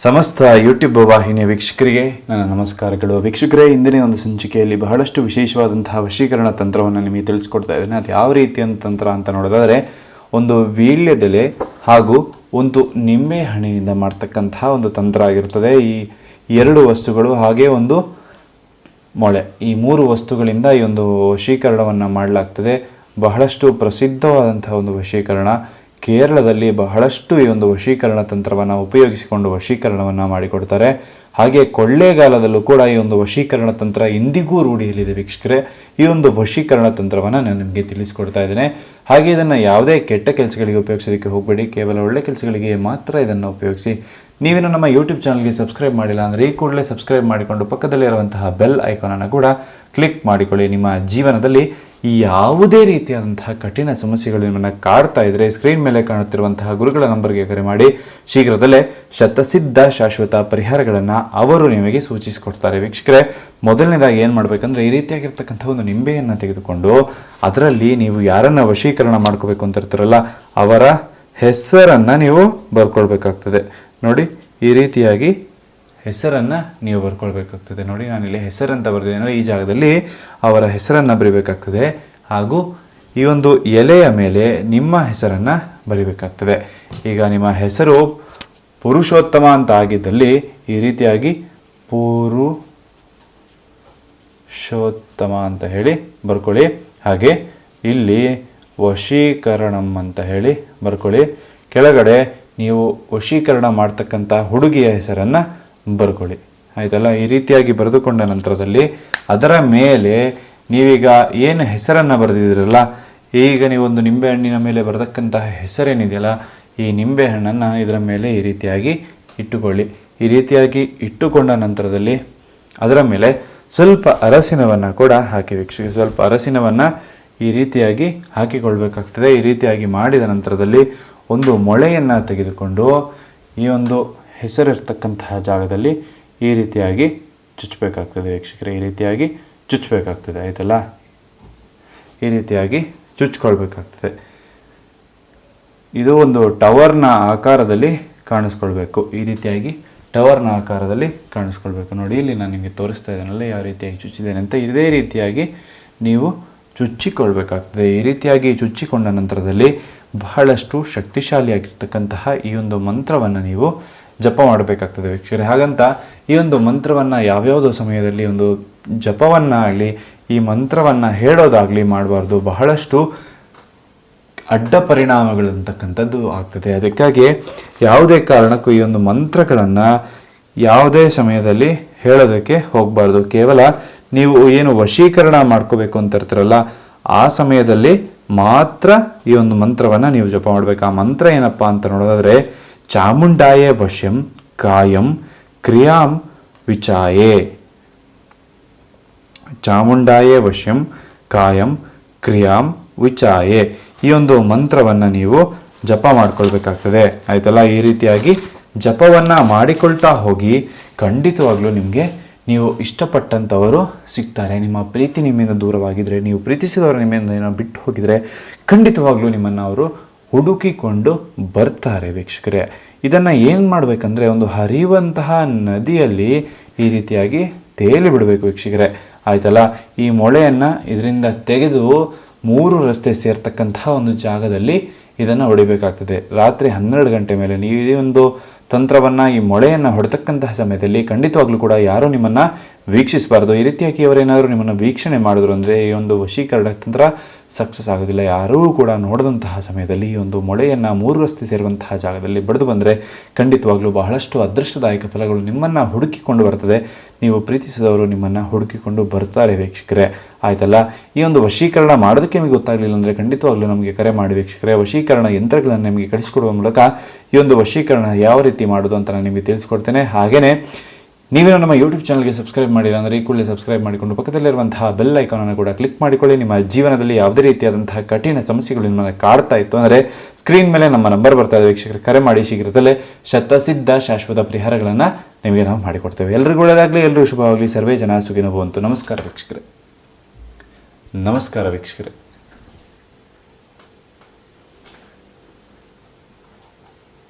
ಸಮಸ್ತ ಯೂಟ್ಯೂಬ್ ವಾಹಿನಿಯ ವೀಕ್ಷಕರಿಗೆ ನನ್ನ ನಮಸ್ಕಾರಗಳು. ವೀಕ್ಷಕರೇ, ಇಂದಿನ ಒಂದು ಸಂಚಿಕೆಯಲ್ಲಿ ಬಹಳಷ್ಟು ವಿಶೇಷವಾದಂತಹ ವಶೀಕರಣ ತಂತ್ರವನ್ನು ನಿಮಗೆ ತಿಳಿಸ್ಕೊಡ್ತಾ ಇದ್ದೇನೆ. ಅದು ಯಾವ ರೀತಿಯ ತಂತ್ರ ಅಂತ ನೋಡೋದಾದರೆ, ಒಂದು ವೀಳ್ಯದೆಲೆ ಹಾಗೂ ಒಂದು ನಿಂಬೆ ಹಣ್ಣಿನಿಂದ ಮಾಡ್ತಕ್ಕಂತಹ ಒಂದು ತಂತ್ರ ಆಗಿರ್ತದೆ. ಈ ಎರಡು ವಸ್ತುಗಳು ಹಾಗೆ ಒಂದು ಮೊಳೆ, ಈ ಮೂರು ವಸ್ತುಗಳಿಂದ ಈ ಒಂದು ವಶೀಕರಣವನ್ನು ಮಾಡಲಾಗ್ತದೆ. ಬಹಳಷ್ಟು ಪ್ರಸಿದ್ಧವಾದಂತಹ ಒಂದು ವಶೀಕರಣ. ಕೇರಳದಲ್ಲಿ ಬಹಳಷ್ಟು ಈ ಒಂದು ವಶೀಕರಣ ತಂತ್ರವನ್ನು ಉಪಯೋಗಿಸಿಕೊಂಡು ವಶೀಕರಣವನ್ನು ಮಾಡಿಕೊಡ್ತಾರೆ. ಹಾಗೆ ಕೊಳ್ಳೇಗಾಲದಲ್ಲೂ ಕೂಡ ಈ ಒಂದು ವಶೀಕರಣ ತಂತ್ರ ಇಂದಿಗೂ ರೂಢಿಯಲ್ಲಿದೆ. ವೀಕ್ಷಕರೇ, ಈ ಒಂದು ವಶೀಕರಣ ತಂತ್ರವನ್ನು ನಾನು ನಿಮಗೆ ತಿಳಿಸ್ಕೊಡ್ತಾ ಇದ್ದೇನೆ. ಹಾಗೆ ಇದನ್ನು ಯಾವುದೇ ಕೆಟ್ಟ ಕೆಲಸಗಳಿಗೆ ಉಪಯೋಗಿಸೋದಕ್ಕೆ ಹೋಗಬೇಡಿ, ಕೇವಲ ಒಳ್ಳೆ ಕೆಲಸಗಳಿಗೆ ಮಾತ್ರ ಇದನ್ನು ಉಪಯೋಗಿಸಿ. ನೀವೇನು ನಮ್ಮ ಯೂಟ್ಯೂಬ್ ಚಾನಲ್ಗೆ ಸಬ್ಸ್ಕ್ರೈಬ್ ಮಾಡಿಲ್ಲ ಅಂದರೆ ಈ ಕೂಡಲೇ ಸಬ್ಸ್ಕ್ರೈಬ್ ಮಾಡಿಕೊಂಡು ಪಕ್ಕದಲ್ಲಿರುವಂತಹ ಬೆಲ್ ಐಕಾನನ್ನು ಕೂಡ ಕ್ಲಿಕ್ ಮಾಡಿಕೊಳ್ಳಿ. ನಿಮ್ಮ ಜೀವನದಲ್ಲಿ ಯಾವುದೇ ರೀತಿಯಾದಂತಹ ಕಠಿಣ ಸಮಸ್ಯೆಗಳು ನಿಮ್ಮನ್ನು ಕಾಡ್ತಾ ಇದ್ದರೆ ಸ್ಕ್ರೀನ್ ಮೇಲೆ ಕಾಣುತ್ತಿರುವಂತಹ ಗುರುಗಳ ನಂಬರ್ಗೆ ಕರೆ ಮಾಡಿ ಶೀಘ್ರದಲ್ಲೇ ಶತಸಿದ್ಧ ಶಾಶ್ವತ ಪರಿಹಾರಗಳನ್ನು ಅವರು ನಿಮಗೆ ಸೂಚಿಸಿಕೊಡ್ತಾರೆ. ವೀಕ್ಷಕರೇ, ಮೊದಲನೇದಾಗಿ ಏನು ಮಾಡಬೇಕಂದ್ರೆ, ಈ ರೀತಿಯಾಗಿರ್ತಕ್ಕಂಥ ಒಂದು ನಿಂಬೆಯನ್ನು ತೆಗೆದುಕೊಂಡು ಅದರಲ್ಲಿ ನೀವು ಯಾರನ್ನು ವಶೀಕರಣ ಮಾಡ್ಕೋಬೇಕು ಅಂತ ಇರ್ತಾರಲ್ಲ ಅವರ ಹೆಸರನ್ನು ನೀವು ಬರ್ಕೊಳ್ಬೇಕಾಗ್ತದೆ. ನೋಡಿ, ಈ ರೀತಿಯಾಗಿ ಹೆಸರನ್ನು ನೀವು ಬರ್ಕೊಳ್ಬೇಕಾಗ್ತದೆ. ನೋಡಿ, ನಾನಿಲ್ಲಿ ಹೆಸರಂತ ಬರೆದಿದ್ದೇನೆ. ಈ ಜಾಗದಲ್ಲಿ ಅವರ ಹೆಸರನ್ನು ಬರೀಬೇಕಾಗ್ತದೆ. ಹಾಗೂ ಈ ಒಂದು ಎಲೆಯ ಮೇಲೆ ನಿಮ್ಮ ಹೆಸರನ್ನು ಬರೀಬೇಕಾಗ್ತದೆ. ಈಗ ನಿಮ್ಮ ಹೆಸರು ಪುರುಷೋತ್ತಮ ಅಂತ ಆಗಿದ್ದಲ್ಲಿ ಈ ರೀತಿಯಾಗಿ ಪುರುಷೋತ್ತಮ ಅಂತ ಹೇಳಿ ಬರ್ಕೊಳ್ಳಿ. ಹಾಗೆ ಇಲ್ಲಿ ವಶೀಕರಣಂ ಅಂತ ಹೇಳಿ ಬರ್ಕೊಳ್ಳಿ. ಕೆಳಗಡೆ ನೀವು ವಶೀಕರಣ ಮಾಡ್ತಕ್ಕಂಥ ಹುಡುಗಿಯ ಹೆಸರನ್ನು ಬರ್ಕೊಳ್ಳಿ. ಆಯ್ತಲ್ಲ? ಈ ರೀತಿಯಾಗಿ ಬರೆದುಕೊಂಡ ನಂತರದಲ್ಲಿ ಅದರ ಮೇಲೆ ನೀವೀಗ ಏನು ಹೆಸರನ್ನು ಬರೆದಿದ್ದೀರಲ್ಲ, ಈಗ ನೀವೊಂದು ನಿಂಬೆಹಣ್ಣಿನ ಮೇಲೆ ಬರೆದಕ್ಕಂತಹ ಹೆಸರೇನಿದೆಯಲ್ಲ, ಈ ನಿಂಬೆಹಣ್ಣನ್ನು ಇದರ ಮೇಲೆ ಈ ರೀತಿಯಾಗಿ ಇಟ್ಟುಕೊಳ್ಳಿ. ಈ ರೀತಿಯಾಗಿ ಇಟ್ಟುಕೊಂಡ ನಂತರದಲ್ಲಿ ಅದರ ಮೇಲೆ ಸ್ವಲ್ಪ ಅರಸಿನವನ್ನು ಕೂಡ ಹಾಕಿ. ವೀಕ್ಷಿಸಿ, ಸ್ವಲ್ಪ ಅರಸಿನವನ್ನು ಈ ರೀತಿಯಾಗಿ ಹಾಕಿಕೊಳ್ಬೇಕಾಗ್ತದೆ. ಈ ರೀತಿಯಾಗಿ ಮಾಡಿದ ನಂತರದಲ್ಲಿ ಒಂದು ಮೊಳೆಯನ್ನು ತೆಗೆದುಕೊಂಡು ಈ ಒಂದು ಹೆಸರಿರ್ತಕ್ಕಂತಹ ಜಾಗದಲ್ಲಿ ಈ ರೀತಿಯಾಗಿ ಚುಚ್ಚಬೇಕಾಗ್ತದೆ. ವೀಕ್ಷಕರೇ, ಈ ರೀತಿಯಾಗಿ ಚುಚ್ಚಬೇಕಾಗ್ತದೆ. ಆಯ್ತಲ್ಲ? ಈ ರೀತಿಯಾಗಿ ಚುಚ್ಕೊಳ್ಬೇಕಾಗ್ತದೆ. ಇದು ಒಂದು ಟವರ್ನ ಆಕಾರದಲ್ಲಿ ಕಾಣಿಸ್ಕೊಳ್ಬೇಕು. ಈ ರೀತಿಯಾಗಿ ಟವರ್ನ ಆಕಾರದಲ್ಲಿ ಕಾಣಿಸ್ಕೊಳ್ಬೇಕು. ನೋಡಿ, ಇಲ್ಲಿ ನಾನು ನಿಮಗೆ ತೋರಿಸ್ತಾ ಇದ್ದೇನಲ್ಲ ಯಾವ ರೀತಿಯಾಗಿ ಚುಚ್ಚಿದ್ದೇನೆ ಅಂತ. ಇದೇ ರೀತಿಯಾಗಿ ನೀವು ಚುಚ್ಚಿಕೊಳ್ಬೇಕಾಗ್ತದೆ. ಈ ರೀತಿಯಾಗಿ ಚುಚ್ಚಿಕೊಂಡ ನಂತರದಲ್ಲಿ ಬಹಳಷ್ಟು ಶಕ್ತಿಶಾಲಿಯಾಗಿರ್ತಕ್ಕಂತಹ ಈ ಒಂದು ಮಂತ್ರವನ್ನು ನೀವು ಜಪ ಮಾಡಬೇಕಾಗ್ತದೆ. ವೀಕ್ಷಕರೇ, ಹಾಗಂತ ಈ ಒಂದು ಮಂತ್ರವನ್ನು ಯಾವ್ಯಾವುದೋ ಸಮಯದಲ್ಲಿ ಒಂದು ಜಪವನ್ನಾಗಲಿ ಈ ಮಂತ್ರವನ್ನು ಹೇಳೋದಾಗಲಿ ಮಾಡಬಾರ್ದು. ಬಹಳಷ್ಟು ಅಡ್ಡ ಪರಿಣಾಮಗಳಂತಕ್ಕಂಥದ್ದು ಆಗ್ತದೆ. ಅದಕ್ಕಾಗಿ ಯಾವುದೇ ಕಾರಣಕ್ಕೂ ಈ ಒಂದು ಮಂತ್ರಗಳನ್ನು ಯಾವುದೇ ಸಮಯದಲ್ಲಿ ಹೇಳೋದಕ್ಕೆ ಹೋಗಬಾರ್ದು. ಕೇವಲ ನೀವು ಏನು ವಶೀಕರಣ ಮಾಡ್ಕೋಬೇಕು ಅಂತ ಇರ್ತೀರಲ್ಲ ಆ ಸಮಯದಲ್ಲಿ ಮಾತ್ರ ಈ ಒಂದು ಮಂತ್ರವನ್ನು ನೀವು ಜಪ ಮಾಡಬೇಕು. ಆ ಮಂತ್ರ ಏನಪ್ಪ ಅಂತ ನೋಡೋದಾದರೆ, ಚಾಮುಂಡಾಯ ವಶ್ಯಂ ಕಾಯಂ ಕ್ರಿಯಾಂ ವಿಚಾಯೇ. ಚಾಮುಂಡಾಯ ವಶ್ಯಂ ಕಾಯಂ ಕ್ರಿಯಾಂ ವಿಚಾಯೇ. ಈ ಒಂದು ಮಂತ್ರವನ್ನು ನೀವು ಜಪ ಮಾಡ್ಕೊಳ್ಬೇಕಾಗ್ತದೆ. ಆಯ್ತಲ್ಲ? ಈ ರೀತಿಯಾಗಿ ಜಪವನ್ನು ಮಾಡಿಕೊಳ್ತಾ ಹೋಗಿ ಖಂಡಿತವಾಗ್ಲೂ ನಿಮಗೆ ನೀವು ಇಷ್ಟಪಟ್ಟಂಥವರು ಸಿಗ್ತಾರೆ. ನಿಮ್ಮ ಪ್ರೀತಿ ನಿಮ್ಮಿಂದ ದೂರವಾಗಿದ್ದರೆ, ನೀವು ಪ್ರೀತಿಸಿದವರು ನಿಮ್ಮಿಂದ ಏನೋ ಬಿಟ್ಟು ಹೋಗಿದರೆ ಖಂಡಿತವಾಗ್ಲೂ ನಿಮ್ಮನ್ನು ಅವರು ಹುಡುಕಿಕೊಂಡು ಬರ್ತಾರೆ. ವೀಕ್ಷಕರೇ, ಇದನ್ನು ಏನು ಮಾಡಬೇಕಂದ್ರೆ, ಒಂದು ಹರಿಯುವಂತಹ ನದಿಯಲ್ಲಿ ಈ ರೀತಿಯಾಗಿ ತೇಲಿ ಬಿಡಬೇಕು. ವೀಕ್ಷಕರೇ, ಆಯ್ತಲ್ಲ? ಈ ಮೊಳೆಯನ್ನು ಇದರಿಂದ ತೆಗೆದು 3 ರಸ್ತೆ ಸೇರ್ತಕ್ಕಂತಹ ಒಂದು ಜಾಗದಲ್ಲಿ ಇದನ್ನು ಹೊಡಿಬೇಕಾಗ್ತದೆ. ರಾತ್ರಿ 12 ಗಂಟೆ ಮೇಲೆ ನೀವು ಈ ಒಂದು ತಂತ್ರವನ್ನು ಈ ಮೊಳೆಯನ್ನು ಹೊಡೆತಕ್ಕಂತಹ ಸಮಯದಲ್ಲಿ ಖಂಡಿತವಾಗ್ಲೂ ಕೂಡ ಯಾರೂ ನಿಮ್ಮನ್ನು ವೀಕ್ಷಿಸಬಾರ್ದು. ಈ ರೀತಿಯಾಗಿ ಅವರೇನಾದರೂ ನಿಮ್ಮನ್ನು ವೀಕ್ಷಣೆ ಮಾಡಿದ್ರು ಅಂದರೆ ಈ ಒಂದು ವಶೀಕರಣ ತಂತ್ರ ಸಕ್ಸಸ್ ಆಗೋದಿಲ್ಲ. ಯಾರೂ ಕೂಡ ನೋಡಿದಂತಹ ಸಮಯದಲ್ಲಿ ಈ ಒಂದು ಮೊಳೆಯನ್ನು 3 ರಸ್ತೆ ಸೇರುವಂತಹ ಜಾಗದಲ್ಲಿ ಬಡಿದು ಬಂದರೆ ಖಂಡಿತವಾಗ್ಲೂ ಬಹಳಷ್ಟು ಅದೃಷ್ಟದಾಯಕ ಫಲಗಳು ನಿಮ್ಮನ್ನು ಹುಡುಕಿಕೊಂಡು ಬರ್ತದೆ. ನೀವು ಪ್ರೀತಿಸಿದವರು ನಿಮ್ಮನ್ನು ಹುಡುಕಿಕೊಂಡು ಬರ್ತಾರೆ. ವೀಕ್ಷಕರೇ, ಆಯ್ತಲ್ಲ? ಈ ಒಂದು ವಶೀಕರಣ ಮಾಡೋದಕ್ಕೆ ನಿಮಗೆ ಗೊತ್ತಾಗಲಿಲ್ಲ ಅಂದರೆ ಖಂಡಿತವಾಗ್ಲೂ ನಮಗೆ ಕರೆ ಮಾಡಿ. ವೀಕ್ಷಕರೇ, ವಶೀಕರಣ ಯಂತ್ರಗಳನ್ನು ನಿಮಗೆ ಕಳಿಸಿಕೊಡುವ ಮೂಲಕ ಈ ಒಂದು ವಶೀಕರಣ ಯಾವ ರೀತಿ ಮಾಡೋದು ಅಂತ ನಾನು ನಿಮಗೆ ತಿಳಿಸ್ಕೊಡ್ತೇನೆ. ಹಾಗೆಯೇ ನೀವೇನು ನಮ್ಮ ಯೂಟ್ಯೂಬ್ ಚಾನಲ್ಗೆ ಸಬ್ಸ್ಕ್ರೈಬ್ ಮಾಡಿಲ್ಲ ಅಂದರೆ ಈ ಕೂಡಲೇ ಸಬ್ಸ್ಕ್ರೈಬ್ ಮಾಡಿಕೊಂಡು ಪಕ್ಕದಲ್ಲಿರುವಂತಹ ಬೆಲ್ ಐಕಾನನ್ನು ಕೂಡ ಕ್ಲಿಕ್ ಮಾಡಿಕೊಳ್ಳಿ. ನಿಮ್ಮ ಜೀವನದಲ್ಲಿ ಯಾವುದೇ ರೀತಿಯಾದಂತಹ ಕಠಿಣ ಸಮಸ್ಯೆಗಳು ನಿಮ್ಮನ್ನು ಕಾಡ್ತಾ ಇತ್ತು ಅಂದರೆ ಸ್ಕ್ರೀನ್ ಮೇಲೆ ನಮ್ಮ ನಂಬರ್ ಬರ್ತಾ ಇದೆ. ವೀಕ್ಷಕರು, ಕರೆ ಮಾಡಿ. ಶೀಘ್ರದಲ್ಲೇ ಶತಸಿದ್ಧ ಶಾಶ್ವತ ಪರಿಹಾರಗಳನ್ನು ನಿಮಗೆ ನಾವು ಮಾಡಿಕೊಡ್ತೇವೆ. ಎಲ್ಲರಿಗೂ ಒಳ್ಳೆಯದಾಗಲಿ, ಎಲ್ಲರೂ ಶುಭವಾಗಲಿ. ಸರ್ವೇ ಜನ ಸುಖಿನೋ ಭವಂತು. ನಮಸ್ಕಾರ ವೀಕ್ಷಕರೇ.